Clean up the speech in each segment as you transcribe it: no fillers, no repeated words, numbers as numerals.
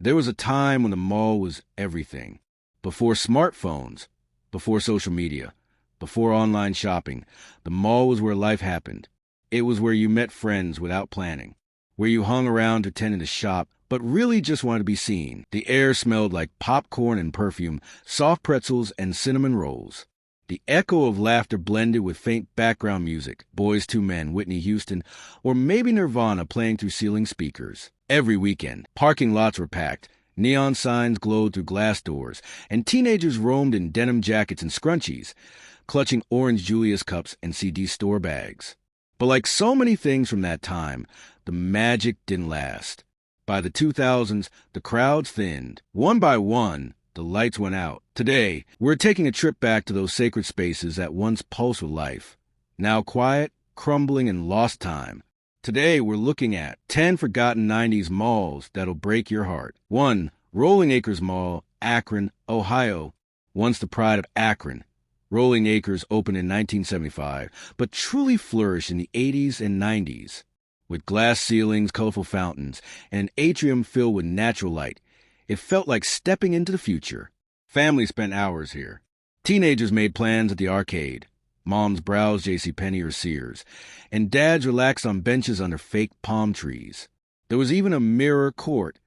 There was a time when the mall was everything. Before smartphones, before social media, before online shopping, the mall was where life happened. It was where you met friends without planning, where you hung around pretending to shop, but really just wanted to be seen. The air smelled like popcorn and perfume, soft pretzels and cinnamon rolls. The echo of laughter blended with faint background music, Boys II Men, Whitney Houston, or maybe Nirvana playing through ceiling speakers. Every weekend, parking lots were packed, neon signs glowed through glass doors, and teenagers roamed in denim jackets and scrunchies, clutching orange Julius cups and CD store bags. But like so many things from that time, the magic didn't last. By the 2000s, the crowds thinned. One by one, the lights went out. Today, we're taking a trip back to those sacred spaces that once pulsed with life. Now quiet, crumbling, and lost time. Today, we're looking at 10 forgotten 90s malls that'll break your heart. 1. Rolling Acres Mall, Akron, Ohio. Once the pride of Akron, Rolling Acres opened in 1975, but truly flourished in the 80s and 90s. With glass ceilings, colorful fountains, and an atrium filled with natural light, it felt like stepping into the future. Families spent hours here. Teenagers made plans at the arcade. Moms browsed JCPenney or Sears, and dads relaxed on benches under fake palm trees. There was even a mirror court,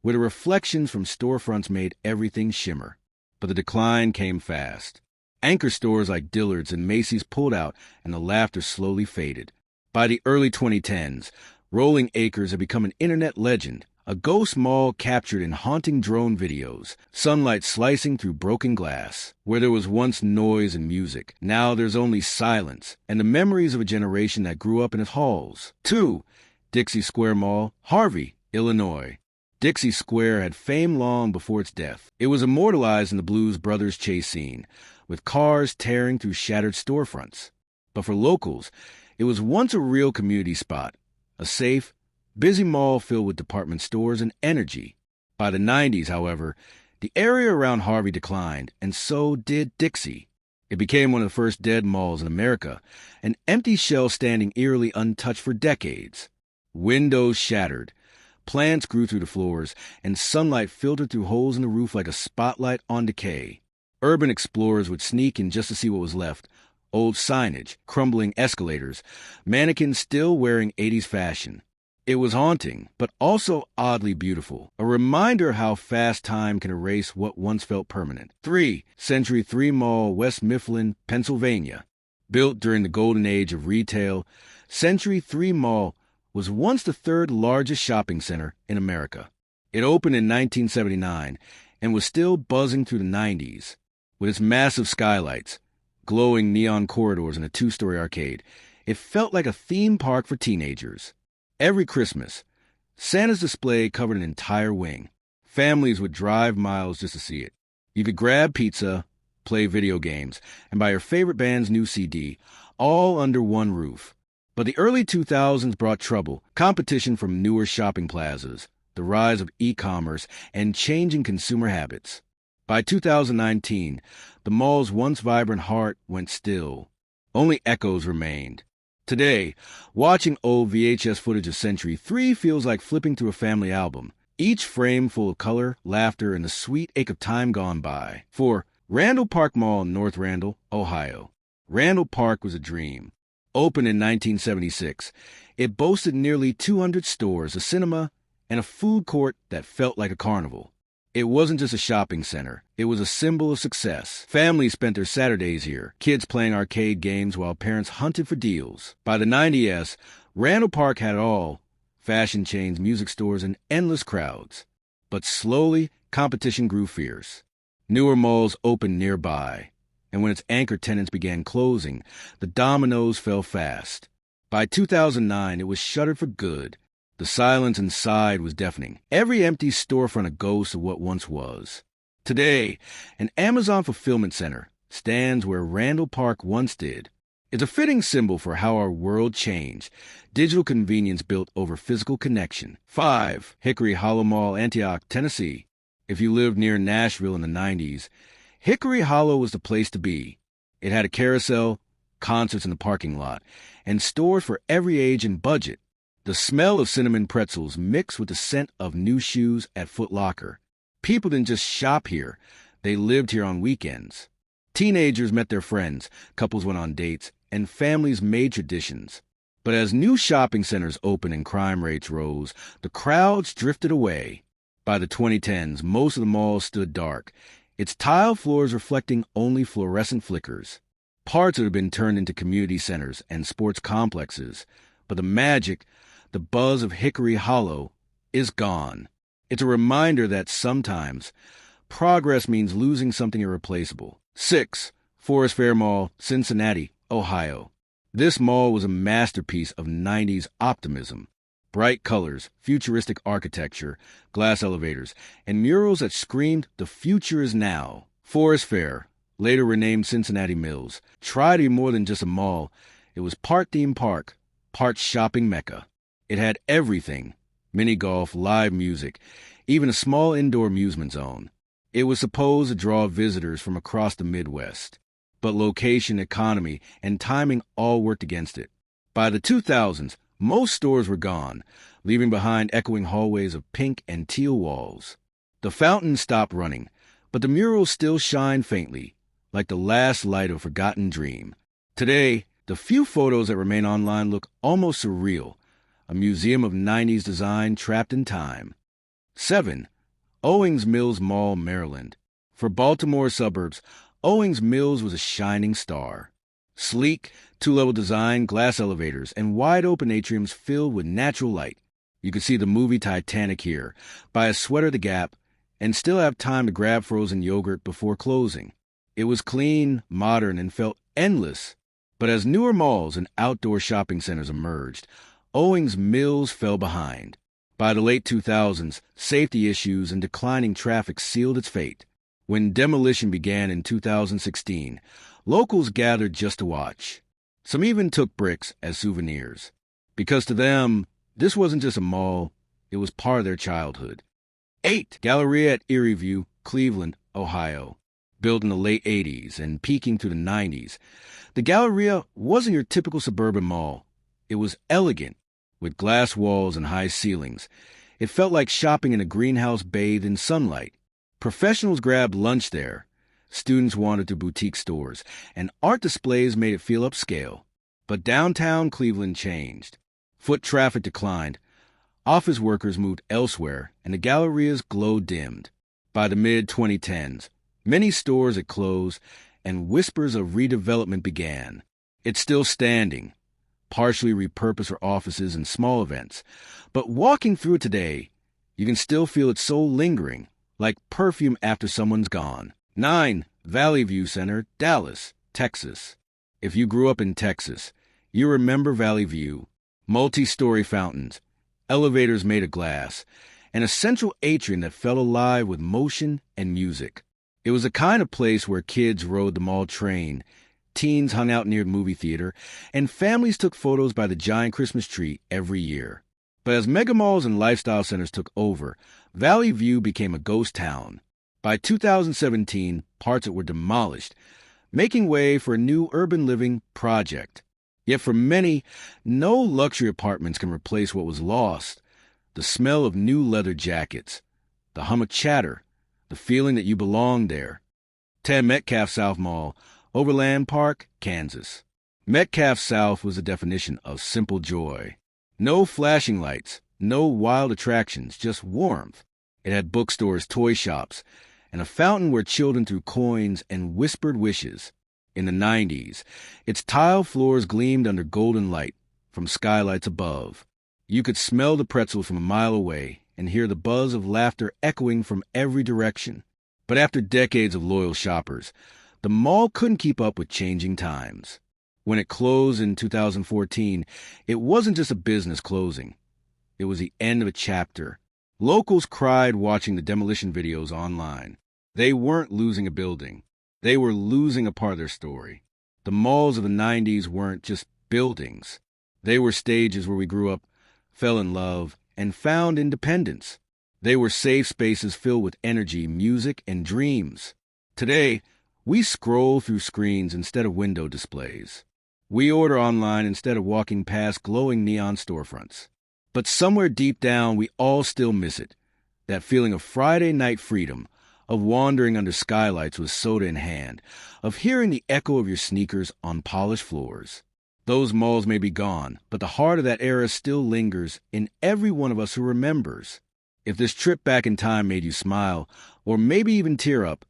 where the reflections from storefronts made everything shimmer. But the decline came fast. Anchor stores like Dillard's and Macy's pulled out, and the laughter slowly faded. By the early 2010s, Rolling Acres had become an internet legend, a ghost mall captured in haunting drone videos, sunlight slicing through broken glass. Where there was once noise and music, now there's only silence, and the memories of a generation that grew up in its halls. 2. Dixie Square Mall, Harvey, Illinois. Dixie Square had fame long before its death. It was immortalized in the Blues Brothers chase scene, with cars tearing through shattered storefronts. But for locals, it was once a real community spot, a safe, busy mall filled with department stores and energy. By the 90s, however, the area around Harvey declined, and so did Dixie. It became one of the first dead malls in America, an empty shell standing eerily untouched for decades. Windows shattered, plants grew through the floors, and sunlight filtered through holes in the roof like a spotlight on decay. Urban explorers would sneak in just to see what was left. Old signage, crumbling escalators, mannequins still wearing 80s fashion. It was haunting, but also oddly beautiful, a reminder how fast time can erase what once felt permanent. 3. Century 3 Mall, West Mifflin, Pennsylvania. Built during the golden age of retail, Century 3 Mall was once the third largest shopping center in America. It opened in 1979 and was still buzzing through the 90s. With its massive skylights, glowing neon corridors, and a 2-story arcade, it felt like a theme park for teenagers. Every Christmas, Santa's display covered an entire wing. Families would drive miles just to see it. You could grab pizza, play video games, and buy your favorite band's new CD, all under one roof. But the early 2000s brought trouble, competition from newer shopping plazas, the rise of e-commerce, and changing consumer habits. By 2019, the mall's once vibrant heart went still. Only echoes remained. Today, watching old VHS footage of Century 3 feels like flipping through a family album, each frame full of color, laughter, and the sweet ache of time gone by. 4. Randall Park Mall in North Randall, Ohio. Randall Park was a dream. Opened in 1976, it boasted nearly 200 stores, a cinema, and a food court that felt like a carnival. It wasn't just a shopping center. It was a symbol of success. Families spent their Saturdays here, kids playing arcade games while parents hunted for deals. By the 90s, Randall Park had it all: fashion chains, music stores, and endless crowds. But slowly, competition grew fierce. Newer malls opened nearby, and when its anchor tenants began closing, the dominoes fell fast. By 2009, it was shuttered for good. The silence inside was deafening. Every empty storefront a ghost of what once was. Today, an Amazon fulfillment center stands where Randall Park once did. It's a fitting symbol for how our world changed. Digital convenience built over physical connection. 5. Hickory Hollow Mall, Antioch, Tennessee. If you lived near Nashville in the 90s, Hickory Hollow was the place to be. It had a carousel, concerts in the parking lot, and stores for every age and budget. The smell of cinnamon pretzels mixed with the scent of new shoes at Foot Locker. People didn't just shop here, they lived here on weekends. Teenagers met their friends, couples went on dates, and families made traditions. But as new shopping centers opened and crime rates rose, the crowds drifted away. By the 2010s, most of the mall stood dark, its tile floors reflecting only fluorescent flickers. Parts had been turned into community centers and sports complexes, but the magic, the buzz of Hickory Hollow, is gone. It's a reminder that sometimes progress means losing something irreplaceable. 6. Forest Fair Mall, Cincinnati, Ohio. This mall was a masterpiece of 90s optimism. Bright colors, futuristic architecture, glass elevators, and murals that screamed, "The future is now." Forest Fair, later renamed Cincinnati Mills, tried to be more than just a mall. It was part theme park, part shopping mecca. It had everything: mini golf, live music, even a small indoor amusement zone. It was supposed to draw visitors from across the Midwest. But location, economy, and timing all worked against it. By the 2000s, most stores were gone, leaving behind echoing hallways of pink and teal walls. The fountain stopped running, but the murals still shine faintly, like the last light of a forgotten dream. Today, the few photos that remain online look almost surreal, a museum of 90s design trapped in time. 7. Owings Mills Mall, Maryland. For Baltimore suburbs, Owings Mills was a shining star. Sleek, two-level design, glass elevators, and wide-open atriums filled with natural light. You could see the movie Titanic here, buy a sweater at the Gap, and still have time to grab frozen yogurt before closing. It was clean, modern, and felt endless. But as newer malls and outdoor shopping centers emerged, Owings Mills fell behind. By the late 2000s, safety issues and declining traffic sealed its fate. When demolition began in 2016, locals gathered just to watch. Some even took bricks as souvenirs. Because to them, this wasn't just a mall, it was part of their childhood. 8. Galleria at Erie View, Cleveland, Ohio. Built in the late 80s and peaking through the 90s, the Galleria wasn't your typical suburban mall. It was elegant, with glass walls and high ceilings. It felt like shopping in a greenhouse bathed in sunlight. Professionals grabbed lunch there. Students wandered to boutique stores, and art displays made it feel upscale. But downtown Cleveland changed. Foot traffic declined. Office workers moved elsewhere, and the Galleria's glow dimmed. By the mid-2010s, many stores had closed, and whispers of redevelopment began. It's still standing, partially repurposed for offices and small events. But walking through it today, you can still feel its soul lingering, like perfume after someone's gone. 9. Valley View Center, Dallas, Texas. If you grew up in Texas, you remember Valley View. Multi-story fountains, elevators made of glass, and a central atrium that felt alive with motion and music. It was the kind of place where kids rode the mall train, teens hung out near the movie theater, and families took photos by the giant Christmas tree every year. But as megamalls and lifestyle centers took over, Valley View became a ghost town. By 2017, parts of it were demolished, making way for a new urban living project. Yet for many, no luxury apartments can replace what was lost: the smell of new leather jackets, the hum of chatter, the feeling that you belong there. 10. Metcalf South Mall, Overland Park, Kansas. Metcalf South was the definition of simple joy. No flashing lights, no wild attractions, just warmth. It had bookstores, toy shops, and a fountain where children threw coins and whispered wishes. In the 90s, its tile floors gleamed under golden light from skylights above. You could smell the pretzels from a mile away and hear the buzz of laughter echoing from every direction. But after decades of loyal shoppers, the mall couldn't keep up with changing times. When it closed in 2014, it wasn't just a business closing. It was the end of a chapter. Locals cried watching the demolition videos online. They weren't losing a building. They were losing a part of their story. The malls of the 90s weren't just buildings. They were stages where we grew up, fell in love, and found independence. They were safe spaces filled with energy, music, and dreams. Today, we scroll through screens instead of window displays. We order online instead of walking past glowing neon storefronts. But somewhere deep down, we all still miss it. That feeling of Friday night freedom, of wandering under skylights with soda in hand, of hearing the echo of your sneakers on polished floors. Those malls may be gone, but the heart of that era still lingers in every one of us who remembers. If this trip back in time made you smile, or maybe even tear up,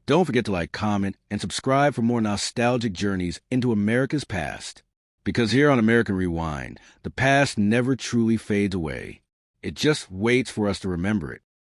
don't forget to like, comment, and subscribe for more nostalgic journeys into America's past. Because here on American Rewind, the past never truly fades away. It just waits for us to remember it.